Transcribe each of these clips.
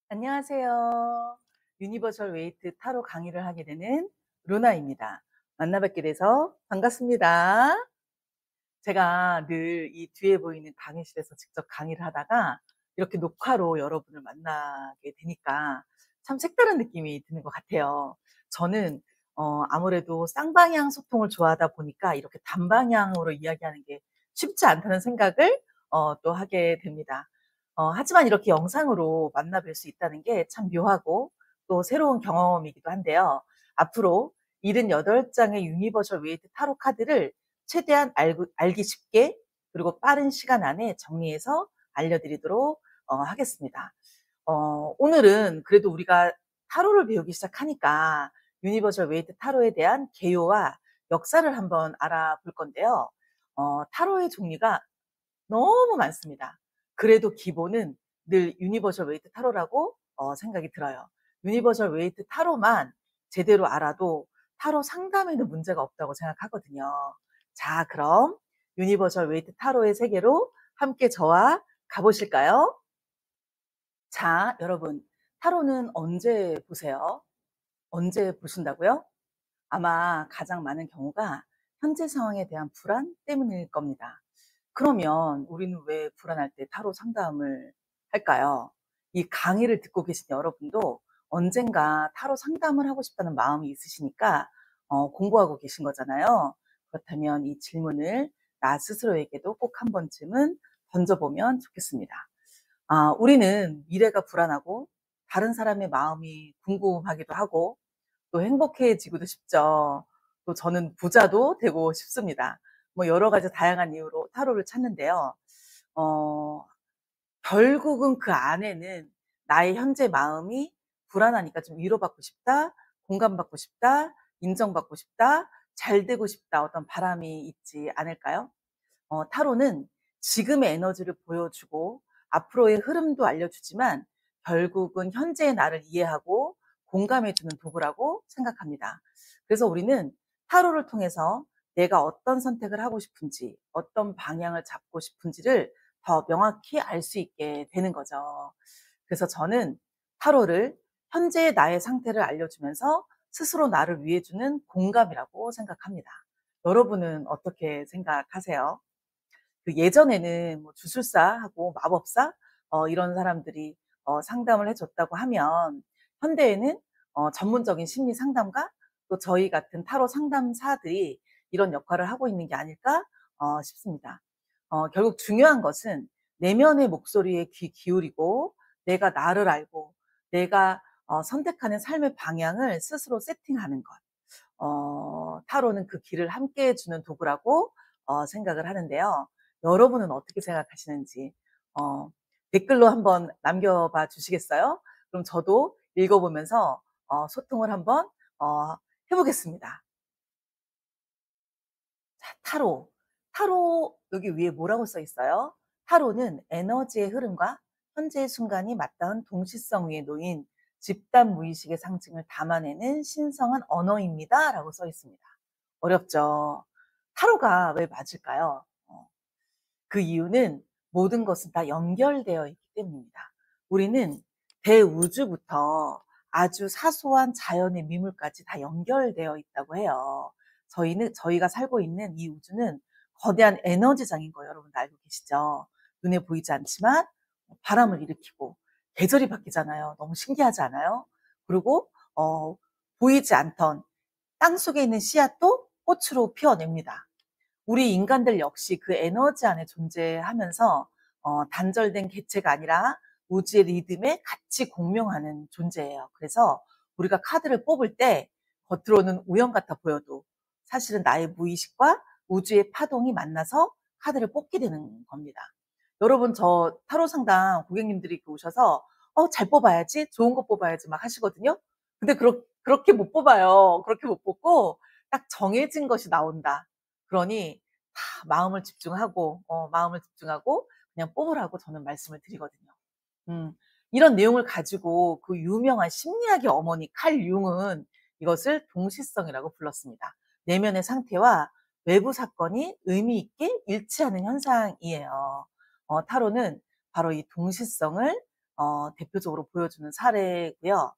안녕하세요. 유니버설 웨이트 타로 강의를 하게 되는 루나입니다. 만나 뵙게 돼서 반갑습니다. 제가 늘 이 뒤에 보이는 강의실에서 직접 강의를 하다가 이렇게 녹화로 여러분을 만나게 되니까 참 색다른 느낌이 드는 것 같아요. 저는 아무래도 쌍방향 소통을 좋아하다 보니까 이렇게 단방향으로 이야기하는 게 쉽지 않다는 생각을 또 하게 됩니다. 하지만 이렇게 영상으로 만나 뵐 수 있다는 게 참 묘하고 또 새로운 경험이기도 한데요. 앞으로 78장의 유니버설 웨이트 타로 카드를 최대한 알기 쉽게 그리고 빠른 시간 안에 정리해서 알려드리도록 하겠습니다. 오늘은 그래도 우리가 타로를 배우기 시작하니까 유니버설 웨이트 타로에 대한 개요와 역사를 한번 알아볼 건데요. 타로의 종류가 너무 많습니다. 그래도 기본은 늘 유니버설 웨이트 타로라고 생각이 들어요. 유니버설 웨이트 타로만 제대로 알아도 타로 상담에는 문제가 없다고 생각하거든요. 자, 그럼 유니버설 웨이트 타로의 세계로 함께 저와 가보실까요? 자, 여러분, 타로는 언제 보세요? 언제 보신다고요? 아마 가장 많은 경우가 현재 상황에 대한 불안 때문일 겁니다. 그러면 우리는 왜 불안할 때 타로 상담을 할까요? 이 강의를 듣고 계신 여러분도 언젠가 타로 상담을 하고 싶다는 마음이 있으시니까 공부하고 계신 거잖아요. 그렇다면 이 질문을 나 스스로에게도 꼭 한 번쯤은 던져보면 좋겠습니다. 우리는 미래가 불안하고 다른 사람의 마음이 궁금하기도 하고 또 행복해지고도 싶죠. 또 저는 부자도 되고 싶습니다. 뭐 여러 가지 다양한 이유로 타로를 찾는데요. 어 결국은 그 안에는 나의 현재 마음이 불안하니까 좀 위로받고 싶다, 공감받고 싶다, 인정받고 싶다, 잘 되고 싶다 어떤 바람이 있지 않을까요? 타로는 지금의 에너지를 보여주고 앞으로의 흐름도 알려주지만 결국은 현재의 나를 이해하고 공감해 주는 도구라고 생각합니다. 그래서 우리는 타로를 통해서 내가 어떤 선택을 하고 싶은지, 어떤 방향을 잡고 싶은지를 더 명확히 알 수 있게 되는 거죠. 그래서 저는 타로를 현재의 나의 상태를 알려주면서 스스로 나를 위해주는 공감이라고 생각합니다. 여러분은 어떻게 생각하세요? 그 예전에는 뭐 주술사하고 마법사 이런 사람들이 상담을 해 줬다고 하면 현대에는 전문적인 심리 상담가 또 저희 같은 타로 상담사들이 이런 역할을 하고 있는 게 아닐까 싶습니다. 결국 중요한 것은 내면의 목소리에 귀 기울이고 내가 나를 알고 내가 선택하는 삶의 방향을 스스로 세팅하는 것. 타로는 그 길을 함께 해 주는 도구라고 생각을 하는데요. 여러분은 어떻게 생각하시는지 어 댓글로 한번 남겨봐 주시겠어요? 그럼 저도 읽어보면서 소통을 한번 어 해 보겠습니다. 자, 타로. 타로 여기 위에 뭐라고 써 있어요? 타로는 에너지의 흐름과 현재의 순간이 맞닿은 동시성 위에 놓인 집단 무의식의 상징을 담아내는 신성한 언어입니다라고 써 있습니다. 어렵죠. 타로가 왜 맞을까요? 그 이유는 모든 것은 다 연결되어 있기 때문입니다. 우리는 대우주부터 아주 사소한 자연의 미물까지 다 연결되어 있다고 해요. 저희가 살고 있는 이 우주는 거대한 에너지장인 거 여러분 알고 계시죠? 눈에 보이지 않지만 바람을 일으키고 계절이 바뀌잖아요. 너무 신기하지 않아요? 그리고 보이지 않던 땅속에 있는 씨앗도 꽃으로 피어냅니다. 우리 인간들 역시 그 에너지 안에 존재하면서 단절된 개체가 아니라 우주의 리듬에 같이 공명하는 존재예요. 그래서 우리가 카드를 뽑을 때 겉으로는 우연 같아 보여도 사실은 나의 무의식과 우주의 파동이 만나서 카드를 뽑게 되는 겁니다. 여러분 저 타로 상담 고객님들이 이렇게 오셔서 잘 뽑아야지 좋은 거 뽑아야지 막 하시거든요. 근데 그렇게 못 뽑아요. 그렇게 못 뽑고 딱 정해진 것이 나온다. 그러니 다 마음을 집중하고 그냥 뽑으라고 저는 말씀을 드리거든요. 음. 이런 내용을 가지고 그 유명한 심리학의 어머니 칼 융은 이것을 동시성이라고 불렀습니다. 내면의 상태와 외부 사건이 의미 있게 일치하는 현상이에요. 타로는 바로 이 동시성을 대표적으로 보여주는 사례고요.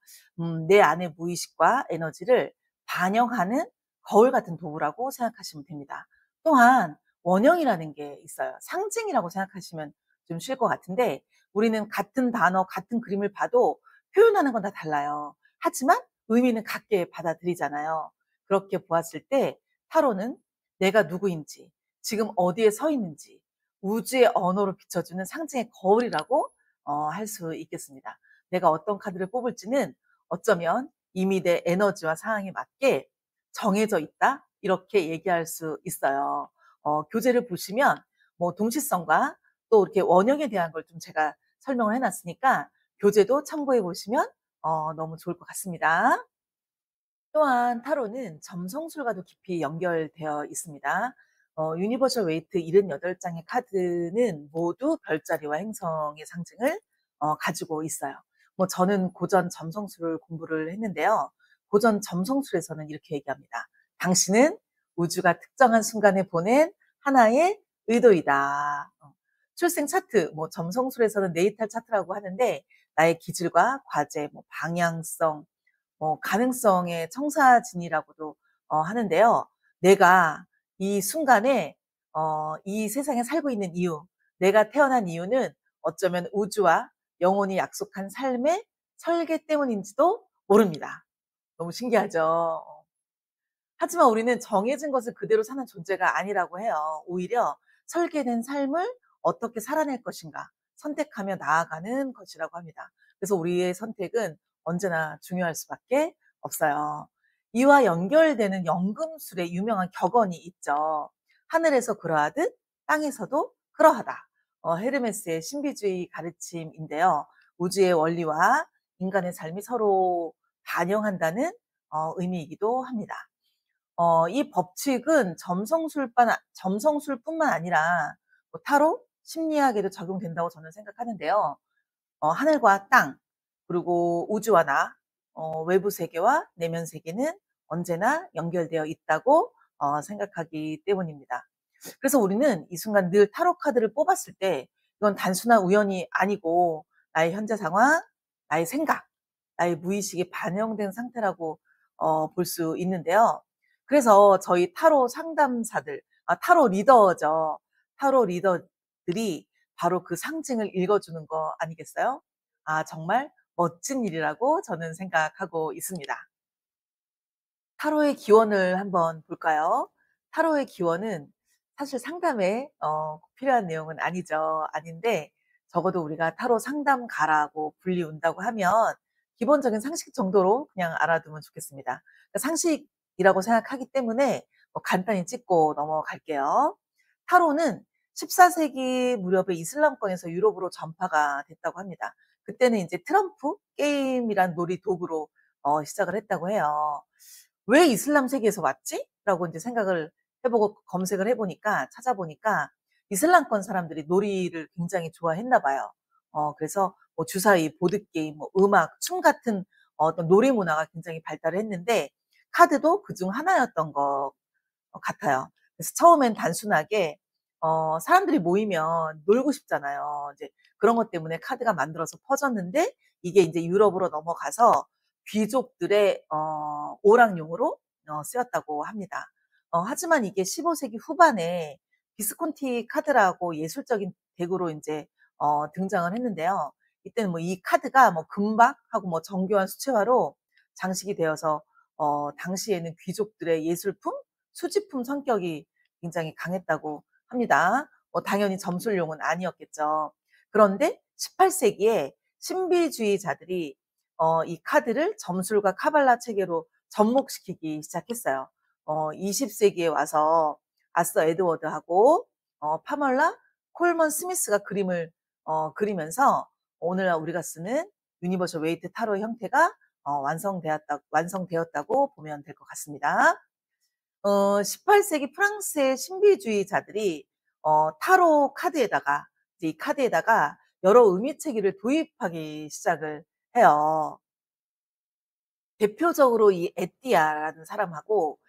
내 안의 무의식과 에너지를 반영하는 거울 같은 도구라고 생각하시면 됩니다. 또한 원형이라는 게 있어요. 상징이라고 생각하시면 좀 쉬울 것 같은데 우리는 같은 단어, 같은 그림을 봐도 표현하는 건 다 달라요. 하지만 의미는 같게 받아들이잖아요. 그렇게 보았을 때 타로는 내가 누구인지, 지금 어디에 서 있는지 우주의 언어로 비춰주는 상징의 거울이라고 할 수 있겠습니다. 내가 어떤 카드를 뽑을지는 어쩌면 이미 내 에너지와 상황에 맞게 정해져 있다 이렇게 얘기할 수 있어요. 교재를 보시면 뭐 동시성과 또 이렇게 원형에 대한 걸 좀 제가 설명을 해놨으니까 교재도 참고해 보시면 너무 좋을 것 같습니다. 또한 타로는 점성술과도 깊이 연결되어 있습니다. 유니버셜 웨이트 78장의 카드는 모두 별자리와 행성의 상징을 가지고 있어요. 뭐 저는 고전 점성술을 공부를 했는데요. 고전 점성술에서는 이렇게 얘기합니다. 당신은 우주가 특정한 순간에 보낸 하나의 의도이다. 출생 차트, 뭐 점성술에서는 네이탈 차트라고 하는데 나의 기질과 과제, 뭐 방향성, 가능성의 청사진이라고도 하는데요. 내가 이 순간에 이 세상에 살고 있는 이유, 내가 태어난 이유는 어쩌면 우주와 영혼이 약속한 삶의 설계 때문인지도 모릅니다. 너무 신기하죠? 하지만 우리는 정해진 것을 그대로 사는 존재가 아니라고 해요. 오히려 설계된 삶을 어떻게 살아낼 것인가 선택하며 나아가는 것이라고 합니다. 그래서 우리의 선택은 언제나 중요할 수밖에 없어요. 이와 연결되는 연금술의 유명한 격언이 있죠. 하늘에서 그러하듯 땅에서도 그러하다. 헤르메스의 신비주의 가르침인데요. 우주의 원리와 인간의 삶이 서로 반영한다는 의미이기도 합니다. 이 법칙은 점성술뿐만 아니라 뭐 타로, 심리학에도 적용된다고 저는 생각하는데요. 하늘과 땅, 그리고 우주와 나, 외부 세계와 내면 세계는 언제나 연결되어 있다고 생각하기 때문입니다. 그래서 우리는 이 순간 늘 타로 카드를 뽑았을 때 이건 단순한 우연이 아니고 나의 현재 상황, 나의 생각, 나의 무의식이 반영된 상태라고 볼 수 있는데요. 그래서 저희 타로 상담사들, 타로 리더죠. 타로 리더들이 바로 그 상징을 읽어주는 거 아니겠어요? 정말 멋진 일이라고 저는 생각하고 있습니다. 타로의 기원을 한번 볼까요? 타로의 기원은 사실 상담에 꼭 필요한 내용은 아니죠. 아닌데 적어도 우리가 타로 상담가라고 불리운다고 하면 기본적인 상식 정도로 그냥 알아두면 좋겠습니다. 그러니까 상식이라고 생각하기 때문에 뭐 간단히 짚고 넘어갈게요. 타로는 14세기 무렵에 이슬람권에서 유럽으로 전파가 됐다고 합니다. 그때는 이제 트럼프 게임이란 놀이 도구로 시작을 했다고 해요. '왜 이슬람 세계에서 왔지?' 라고 인제 생각을 해 보고 검색을 해 보니까 찾아보니까 이슬람권 사람들이 놀이를 굉장히 좋아했나 봐요. 그래서 뭐 주사위, 보드게임, 뭐 음악, 춤 같은 어떤 놀이 문화가 굉장히 발달을 했는데 카드도 그중 하나였던 것 같아요. 그래서 처음엔 단순하게 사람들이 모이면 놀고 싶잖아요. 이제 그런 것 때문에 카드가 만들어서 퍼졌는데 이게 인제 유럽으로 넘어가서 귀족들의 오락용으로 쓰였다고 합니다. 하지만 이게 15세기 후반에 비스콘티 카드라고 예술적인 덱으로 인제 등장을 했는데요. 이때는 뭐 이 카드가 뭐 금박하고 뭐 정교한 수채화로 장식이 되어서 당시에는 귀족들의 예술품, 수집품 성격이 굉장히 강했다고 합니다. 당연히 점술용은 아니었겠죠. 그런데 18세기에 신비주의자들이 이 카드를 점술과 카발라 체계로 접목시키기 시작했어요. 20세기에 와서 아서 에드워드하고 파멀라 콜먼 스미스가 그림을 그리면서 오늘날 우리가 쓰는 유니버셜 웨이트 타로의 형태가 완성되었다고 보면 될 것 같습니다. 18세기 프랑스의 신비주의자들이 타로 카드에다가 이제 이 카드에다가 여러 의미체계를 도입하기 시작을 해요. 대표적으로 이 에띠아라는 사람하고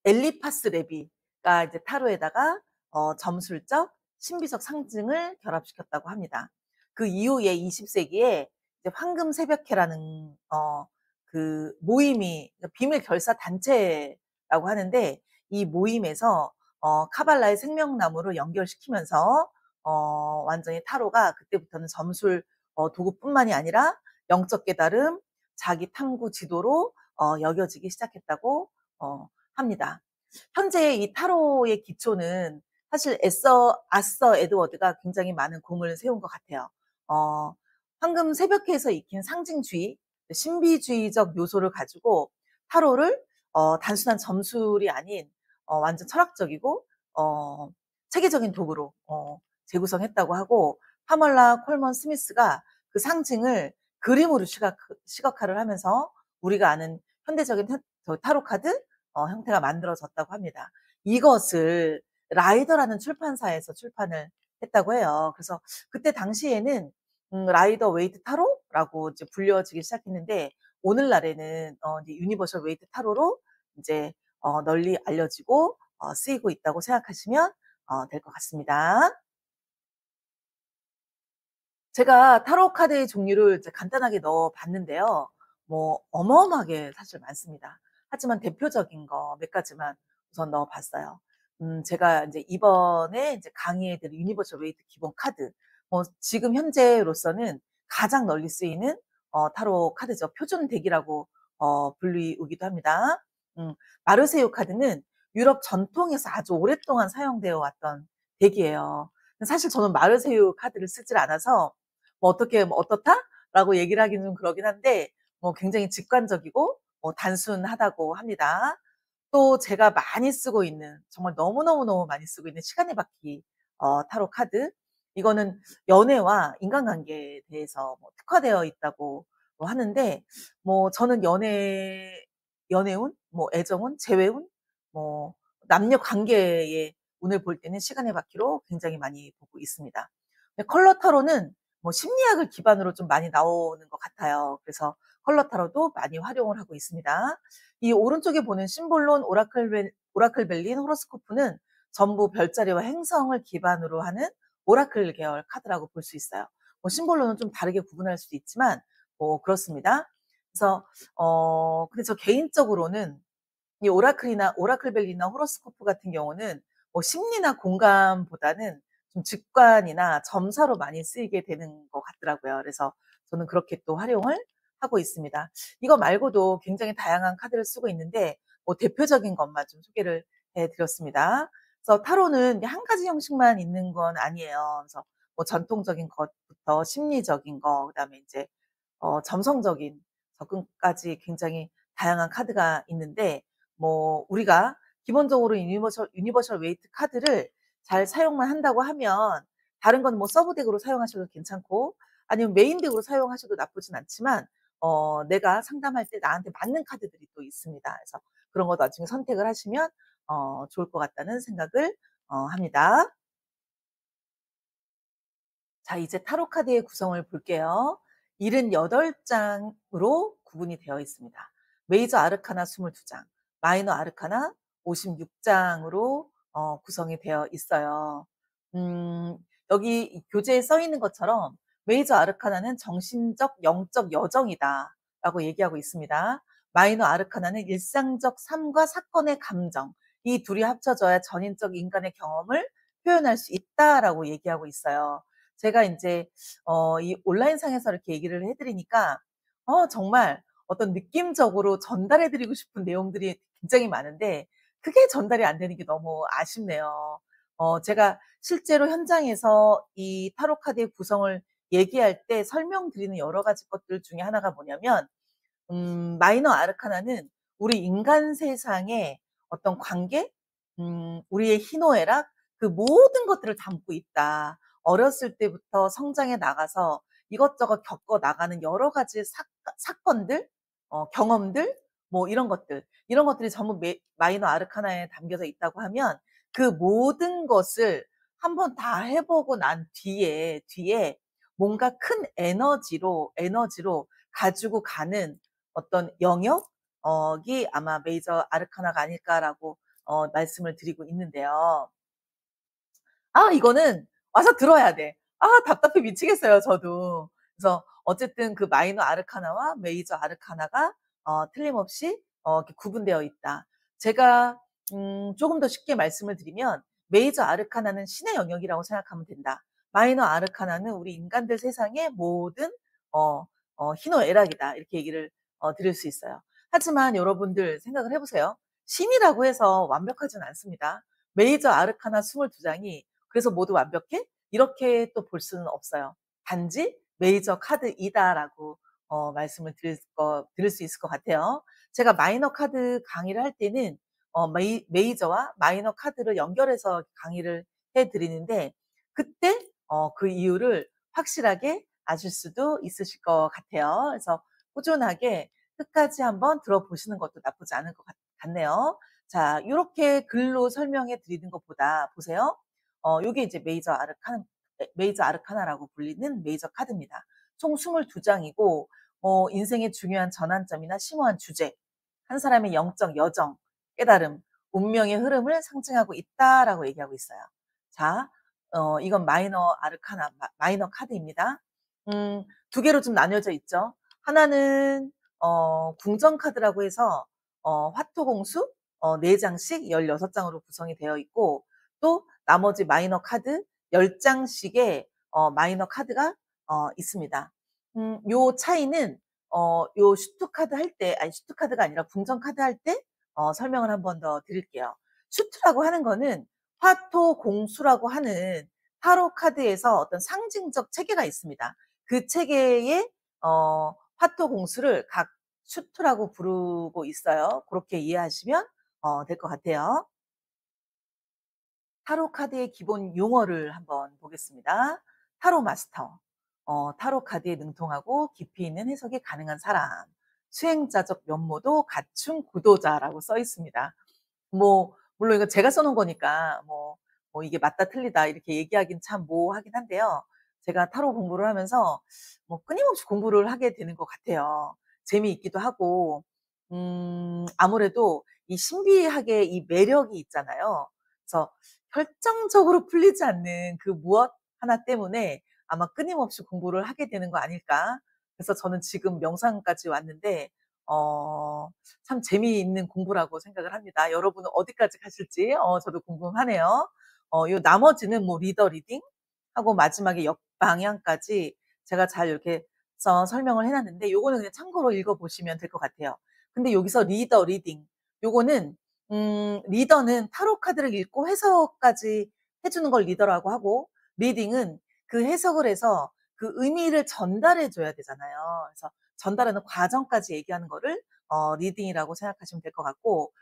엘리파스 레비가 이제 타로에다가 점술적, 신비적 상징을 결합시켰다고 합니다. 그 이후에 20 세기에 이제 황금 새벽회라는 그 모임이, 그러니까 비밀 결사 단체라고 하는데, 이 모임에서 카발라의 생명나무를 연결시키면서 완전히 타로가 그때부터는 점술 도구뿐만이 아니라 영적 깨달음, 자기 탐구 지도로 여겨지기 시작했다고 합니다. 현재 이 타로의 기초는 사실 아서 에드워드가 굉장히 많은 공을 세운 것 같아요. 어 황금 새벽회에서 익힌 상징주의, 신비주의적 요소를 가지고 타로를 단순한 점술이 아닌 완전 철학적이고 어 체계적인 도구로 재구성했다고 하고, 파멀라 콜먼 스미스가 그 상징을 그림으로 시각화를 하면서 우리가 아는 현대적인 타로 카드 형태가 만들어졌다고 합니다. 이것을 라이더라는 출판사에서 출판을 했다고 해요. 그래서 그때 당시에는 라이더 웨이트 타로라고 이제 불려지기 시작했는데, 오늘날에는 이제 유니버셜 웨이트 타로로 이제 널리 알려지고 쓰이고 있다고 생각하시면 될 것 같습니다. 제가 타로 카드의 종류를 이제 간단하게 넣어 봤는데요. 뭐 어마어마하게 사실 많습니다. 하지만 대표적인 거 몇 가지만 우선 넣어 봤어요. 제가 인제 이번에 이제 강의해 드릴 유니버셜 웨이트 기본 카드, 지금 현재로서는 가장 널리 쓰이는 타로 카드죠. 표준 덱이라고 불리우기도 합니다. 음 마르세유 카드는 유럽 전통에서 아주 오랫동안 사용되어 왔던 덱이에요. 사실 저는 마르세유 카드를 쓰질 않아서 뭐 어떻게 뭐 "어떻다?"라고 얘기를 하기는 좀 그러긴 한데, 굉장히 직관적이고 단순하다고 합니다. 또 제가 많이 쓰고 있는, 정말 너무너무너무 많이 쓰고 있는 시간의 바퀴 타로 카드. 이거는 연애와 인간관계에 대해서 특화되어 있다고 하는데, 저는 연애운, 애정운, 재회운, 뭐 남녀 관계의 운을 볼 때는 시간의 바퀴로 굉장히 많이 보고 있습니다. 근데 컬러 타로는 심리학을 기반으로 좀 많이 나오는 것 같아요. 그래서 컬러 타로도 많이 활용을 하고 있습니다. 이 오른쪽에 보는 심볼론, 오라클 벨린, 호로스코프는 전부 별자리와 행성을 기반으로 하는 오라클 계열 카드라고 볼 수 있어요. 심볼론은 좀 다르게 구분할 수도 있지만 그렇습니다. 그래서 근데 저 개인적으로는 이 오라클 벨리나 호로스코프 같은 경우는 심리나 공감보다는 좀 직관이나 점사로 많이 쓰이게 되는 것 같더라고요. 그래서 저는 그렇게 또 활용을 하고 있습니다. 이거 말고도 굉장히 다양한 카드를 쓰고 있는데 대표적인 것만 좀 소개를 해 드렸습니다. 그래서 타로는 한 가지 형식만 있는 건 아니에요. 그래서 전통적인 것부터 심리적인 거, 그다음에 인제 점성적인 접근까지 굉장히 다양한 카드가 있는데, 우리가 기본적으로 유니버셜 웨이트 카드를 잘 사용만 한다고 하면, 다른 건 서브 덱으로 사용하셔도 괜찮고 아니면 메인 덱으로 사용하셔도 나쁘진 않지만, 내가 상담할 때 나한테 맞는 카드들이 또 있습니다. 그래서 그런 거 나중에 선택을 하시면 좋을 것 같다는 생각을 합니다. 자, 이제 타로 카드의 구성을 볼게요. 78 장으로 구분이 되어 있습니다. 메이저 아르카나 22 장, 마이너 아르카나 56 장으로 구성이 되어 있어요. 음 여기 이 교재에 써 있는 것처럼 메이저 아르카나는 "정신적 영적 여정이다."라고 얘기하고 있습니다. 마이너 아르카나는 "일상적 삶과 사건의 감정, 이 둘이 합쳐져야 전인적 인간의 경험을 표현할 수 있다."라고 얘기하고 있어요. 제가 인제 이 온라인상에서 이렇게 얘기를 해 드리니까 정말 어떤 느낌적으로 전달해 드리고 싶은 내용들이 굉장히 많은데, 그게 전달이 안 되는 게 너무 아쉽네요. 제가 실제로 현장에서 이 타로 카드의 구성을 얘기할 때 설명드리는 여러 가지 것들 중에 하나가 뭐냐면, 마이너 아르카나는 우리 인간 세상의 어떤 관계, 우리의 희노애락, 그 모든 것들을 담고 있다. 어렸을 때부터 성장해 나가서 이것저것 겪어 나가는 여러 가지 사건들, 경험들, 이런 것들이 전부 마이너 아르카나에 담겨져 있다고 하면, 그 모든 것을 한번 다 해 보고 난 뒤에 뭔가 큰 에너지로 가지고 가는 어떤 영역 이 아마 메이저 아르카나가 아닐까라고 말씀을 드리고 있는데요. 아, 이거는 와서 들어야 돼. 답답해 미치겠어요 저도. 그래서 어쨌든 그 마이너 아르카나와 메이저 아르카나가 틀림없이 이렇게 구분되어 있다. 제가 조금 더 쉽게 말씀을 드리면 메이저 아르카나는 신의 영역이라고 생각하면 된다. 마이너 아르카나는 우리 인간들 세상의 모든 어 희노애락이다. 이렇게 얘기를 드릴 수 있어요. 하지만 여러분들 생각을 해 보세요. 신이라고 해서 완벽하진 않습니다. 메이저 아르카나 22 장이 그래서 모두 완벽해? 이렇게 또 볼 수는 없어요. 단지 메이저 카드이다라고 말씀을 드릴 수 있을 것 같아요. 제가 마이너 카드 강의를 할 때는 메이저와 마이너 카드를 연결해서 강의를 해 드리는데 그때 그 이유를 확실하게 아실 수도 있으실 것 같아요. 그래서 꾸준하게 끝까지 한번 들어보시는 것도 나쁘지 않을 것 같네요. 자, 요렇게 글로 설명해 드리는 것보다 보세요. 요게 이제 메이저 아르카나라고 불리는 메이저 카드입니다. 총 22 장이고 인생의 중요한 전환점이나 심오한 주제, 한 사람의 영적 여정, 깨달음, 운명의 흐름을 상징하고 있다라고 얘기하고 있어요. 자, 이건 마이너 카드입니다. 두 개로 좀 나뉘어져 있죠. 하나는 궁전 카드라고 해서 화토공수 4 장씩 16 장으로 구성이 되어 있고 또 나머지 마이너 카드 10 장씩의 마이너 카드가 있습니다. 요 차이는 요 슈트 카드 할 때 아니 슈트 카드가 아니라 궁전 카드 할 때 설명을 한 번 더 드릴게요. 슈트라고 하는 거는 화토공수라고 하는 타로 카드에서 어떤 상징적 체계가 있습니다. 그 체계의 화토공수를 각 슈트라고 부르고 있어요. 그렇게 이해하시면 될 것 같아요. 타로 카드의 기본 용어를 한번 보겠습니다. 타로 마스터. 타로 카드에 능통하고 깊이 있는 해석이 가능한 사람. 수행자적 면모도 갖춘 구도자라고 써 있습니다. 물론 이거 제가 써 놓은 거니까 이게 맞다 틀리다 이렇게 얘기하긴 참 모호하긴 한데요. 제가 타로 공부를 하면서 끊임없이 공부를 하게 되는 것 같아요. 재미있기도 하고 아무래도 이 신비하게 이 매력이 있잖아요. 그래서 결정적으로 풀리지 않는 그 무엇 하나 때문에 아마 끊임없이 공부를 하게 되는 거 아닐까. 그래서 저는 지금 명상까지 왔는데 어 참 재미있는 공부라고 생각을 합니다. 여러분은 어디까지 가실지 저도 궁금하네요. 요 나머지는 리더 리딩 하고 마지막에 역방향까지 제가 잘 이렇게 설명을 해 놨는데 요거는 그냥 참고로 읽어 보시면 될 것 같아요. 근데 여기서 리더 리딩 요거는 리더는 타로 카드를 읽고 해석까지 해 주는 걸 리더라고 하고 리딩은 그 해석을 해서 그 의미를 전달해 줘야 되잖아요. 그래서 전달하는 과정까지 얘기하는 거를 리딩이라고 생각하시면 될 것 같고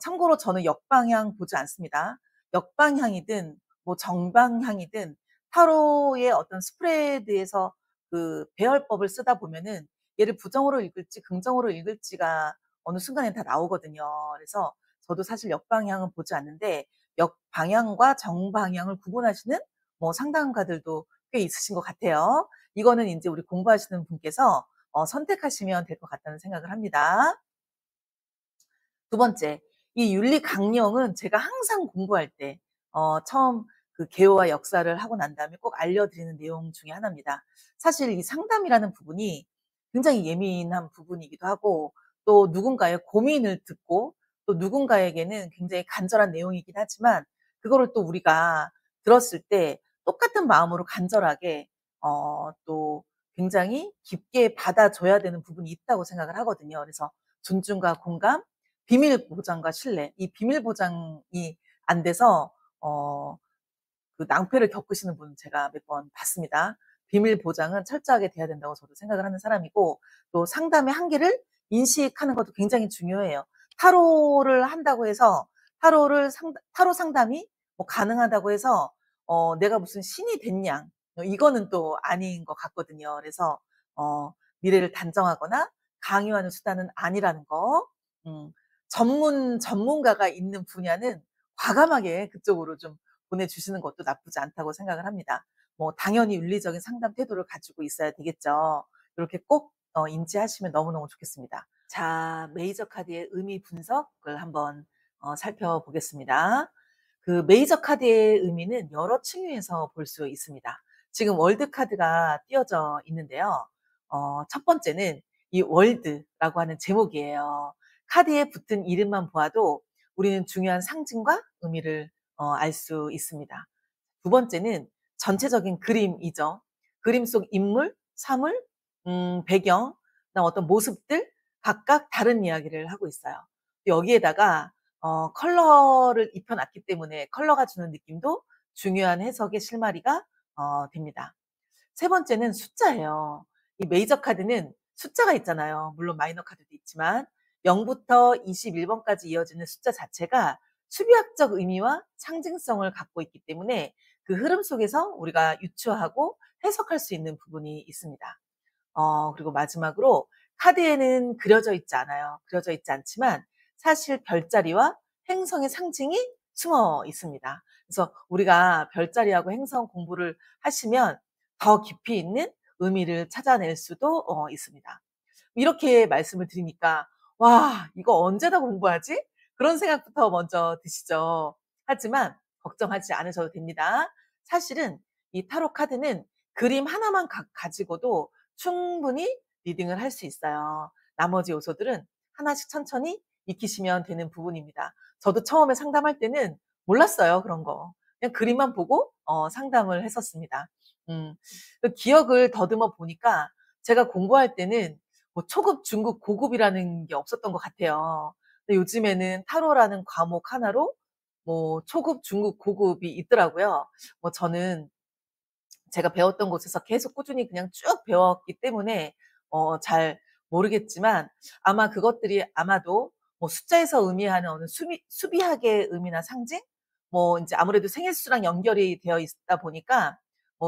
참고로 저는 역방향 보지 않습니다. 역방향이든 정방향이든 타로의 어떤 스프레드에서 그 배열법을 쓰다 보면은 얘를 부정으로 읽을지 긍정으로 읽을지가 어느 순간엔 다 나오거든요. 그래서 저도 사실 역방향은 보지 않는데 역방향과 정방향을 구분하시는 상담가들도 꽤 있으신 것 같아요. 이거는 인제 우리 공부하시는 분께서 선택하시면 될 것 같다는 생각을 합니다. 두 번째, 이 윤리 강령은 제가 항상 공부할 때 처음 그 개요와 역사를 하고 난 다음에 꼭 알려드리는 내용 중에 하나입니다. 사실 이 상담이라는 부분이 굉장히 예민한 부분이기도 하고 또 누군가의 고민을 듣고 또 누군가에게는 굉장히 간절한 내용이긴 하지만 그거를 또 우리가 들었을 때 똑같은 마음으로 간절하게 또 굉장히 깊게 받아줘야 되는 부분이 있다고 생각을 하거든요. 그래서 존중과 공감 비밀 보장과 신뢰. 이 비밀 보장이 안 돼서 어 그 낭패를 겪으시는 분 제가 몇 번 봤습니다. 비밀 보장은 철저하게 돼야 된다고 저도 생각을 하는 사람이고 또 상담의 한계를 인식하는 것도 굉장히 중요해요. 타로를 한다고 해서 타로 상담이 가능하다고 해서 내가 무슨 신이 된 양 이거는 또 아닌 것 같거든요. 그래서 어 미래를 단정하거나 강요하는 수단은 아니라는 거. 음 전문가가 있는 분야는 과감하게 그쪽으로 좀 보내주시는 것도 나쁘지 않다고 생각을 합니다. 당연히 윤리적인 상담 태도를 가지고 있어야 되겠죠. 요렇게 꼭 인지하시면 너무너무 좋겠습니다. 자, 메이저 카드의 의미 분석을 한번 살펴보겠습니다. 그 메이저 카드의 의미는 여러 층위에서 볼 수 있습니다. 지금 월드 카드가 띄어져 있는데요. 첫 번째는 이 월드라고 하는 제목이에요. 카드에 붙은 이름만 보아도 우리는 중요한 상징과 의미를 알 수 있습니다. 두 번째는 전체적인 그림이죠. 그림 속 인물, 사물, 배경, 그다음 어떤 모습들 각각 다른 이야기를 하고 있어요. 여기에다가 컬러를 입혀 놨기 때문에 컬러가 주는 느낌도 중요한 해석의 실마리가 됩니다. 세 번째는 숫자예요. 이 메이저 카드는 숫자가 있잖아요. 물론 마이너 카드도 있지만 0 부터 21 번까지 이어지는 숫자 자체가 수비학적 의미와 상징성을 갖고 있기 때문에 그 흐름 속에서 우리가 유추하고 해석할 수 있는 부분이 있습니다. 그리고 마지막으로 카드에는 그려져 있지 않아요. 그려져 있지 않지만 사실 별자리와 행성의 상징이 숨어 있습니다. 그래서 우리가 별자리하고 행성 공부를 하시면 더 깊이 있는 의미를 찾아낼 수도 있습니다. 이렇게 말씀을 드리니까 '와 이거 언제 다 공부하지?' 그런 생각부터 먼저 드시죠. 하지만 걱정하지 않으셔도 됩니다. 사실은 이 타로 카드는 그림 하나만 가지고도 충분히 리딩을 할 수 있어요. 나머지 요소들은 하나씩 천천히 익히시면 되는 부분입니다. 저도 처음에 상담할 때는 몰랐어요, 그런 거. 그냥 그림만 보고 상담을 했었습니다. 음. 그 기억을 더듬어 보니까 제가 공부할 때는 뭐 초급, 중급, 고급이라는 게 없었던 것 같아요. 근데 요즘에는 타로라는 과목 하나로 뭐 초급, 중급, 고급이 있더라고요. 저는 제가 배웠던 곳에서 계속 꾸준히 그냥 쭉 배웠기 때문에 잘 모르겠지만 아마 그것들이 아마도 뭐 숫자에서 의미하는 어느 수비학의 의미나 상징? 뭐 인제 아무래도 생일수랑 연결이 되어 있다 보니까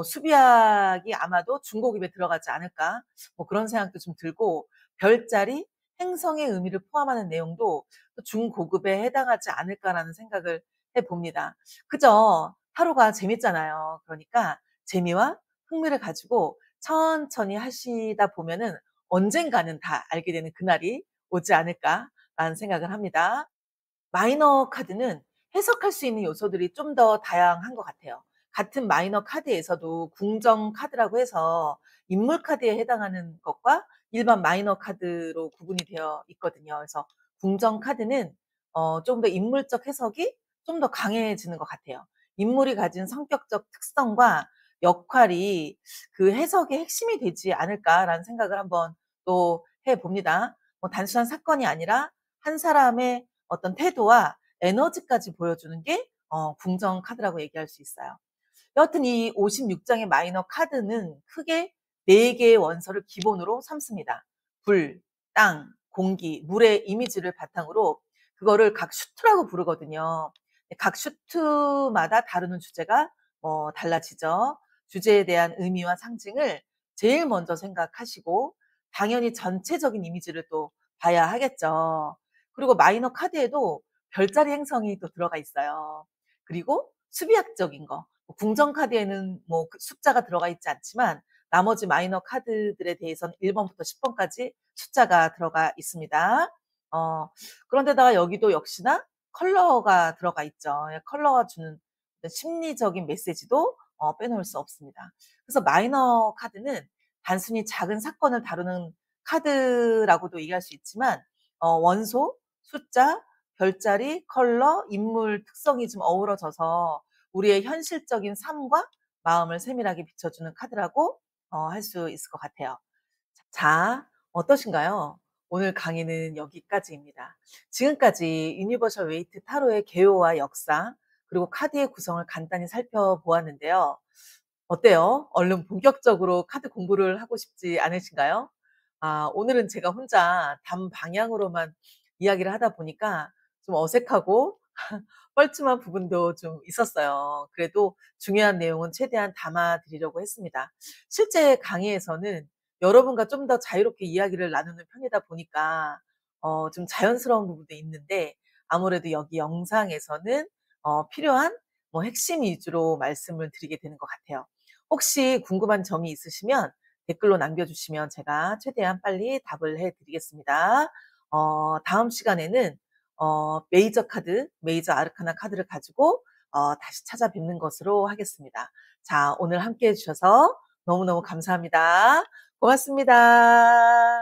수비학이 아마도 중고급에 들어가지 않을까 뭐 그런 생각도 좀 들고 별자리, 행성의 의미를 포함하는 내용도 또 '중고급에 해당하지 않을까.'라는 생각을 해 봅니다. 그죠? 하루가 재밌잖아요. 그러니까 재미와 흥미를 가지고 천천히 하시다 보면은 언젠가는 다 알게 되는 그날이 오지 않을까라는 생각을 합니다. 마이너 카드는 해석할 수 있는 요소들이 좀 더 다양한 것 같아요. 같은 마이너 카드에서도 궁정 카드라고 해서 인물 카드에 해당하는 것과 일반 마이너 카드로 구분이 되어 있거든요. 그래서 궁정 카드는 좀 더 인물적 해석이 좀 더 강해지는 것 같아요. 인물이 가진 성격적 특성과 역할이 그 해석의 핵심이 되지 않을까라는 생각을 한번 또 해 봅니다. 단순한 사건이 아니라 한 사람의 어떤 태도와 에너지까지 보여주는 게 궁정 카드라고 얘기할 수 있어요. 여하튼 이 56 장의 마이너 카드는 크게 4 개의 원소를 기본으로 삼습니다. 불, 땅, 공기, 물의 이미지를 바탕으로 그거를 각 슈트라고 부르거든요. 각 슈트마다 다루는 주제가 달라지죠. 주제에 대한 의미와 상징을 제일 먼저 생각하시고 당연히 전체적인 이미지를 또 봐야 하겠죠. 그리고 마이너 카드에도 별자리 행성이 또 들어가 있어요. 그리고 수비학적인 거 궁정 카드에는 뭐 그 숫자가 들어가 있지 않지만 나머지 마이너 카드들에 대해서는 1 번부터 10 번까지 숫자가 들어가 있습니다. 어 그런데다가 여기도 역시나 컬러가 들어가 있죠. 예 컬러가 주는 어떤 심리적인 메시지도 빼놓을 수 없습니다. 그래서 마이너 카드는 단순히 작은 사건을 다루는 카드라고도 얘기할 수 있지만 원소, 숫자, 별자리, 컬러, 인물 특성이 좀 어우러져서 우리의 현실적인 삶과 마음을 세밀하게 비춰주는 카드라고 할 수 있을 것 같아요. 자, 어떠신가요? 오늘 강의는 여기까지입니다. 지금까지 유니버셜 웨이트 타로의 개요와 역사, 그리고 카드의 구성을 간단히 살펴보았는데요. 어때요? 얼른 본격적으로 카드 공부를 하고 싶지 않으신가요? 오늘은 제가 혼자 단 방향으로만 이야기를 하다 보니까 좀 어색하고 뻘쭘한 부분도 좀 있었어요. 그래도 중요한 내용은 최대한 담아 드리려고 했습니다. 실제 강의에서는 여러분과 좀 더 자유롭게 이야기를 나누는 편이다 보니까 좀 자연스러운 부분도 있는데 아무래도 여기 영상에서는 필요한 뭐 핵심 위주로 말씀을 드리게 되는 것 같아요. 혹시 궁금한 점이 있으시면 댓글로 남겨주시면 제가 최대한 빨리 답을 해 드리겠습니다. 다음 시간에는 메이저 카드, 메이저 아르카나 카드를 가지고 다시 찾아뵙는 것으로 하겠습니다. 자, 오늘 함께 해 주셔서 너무너무 감사합니다. 고맙습니다.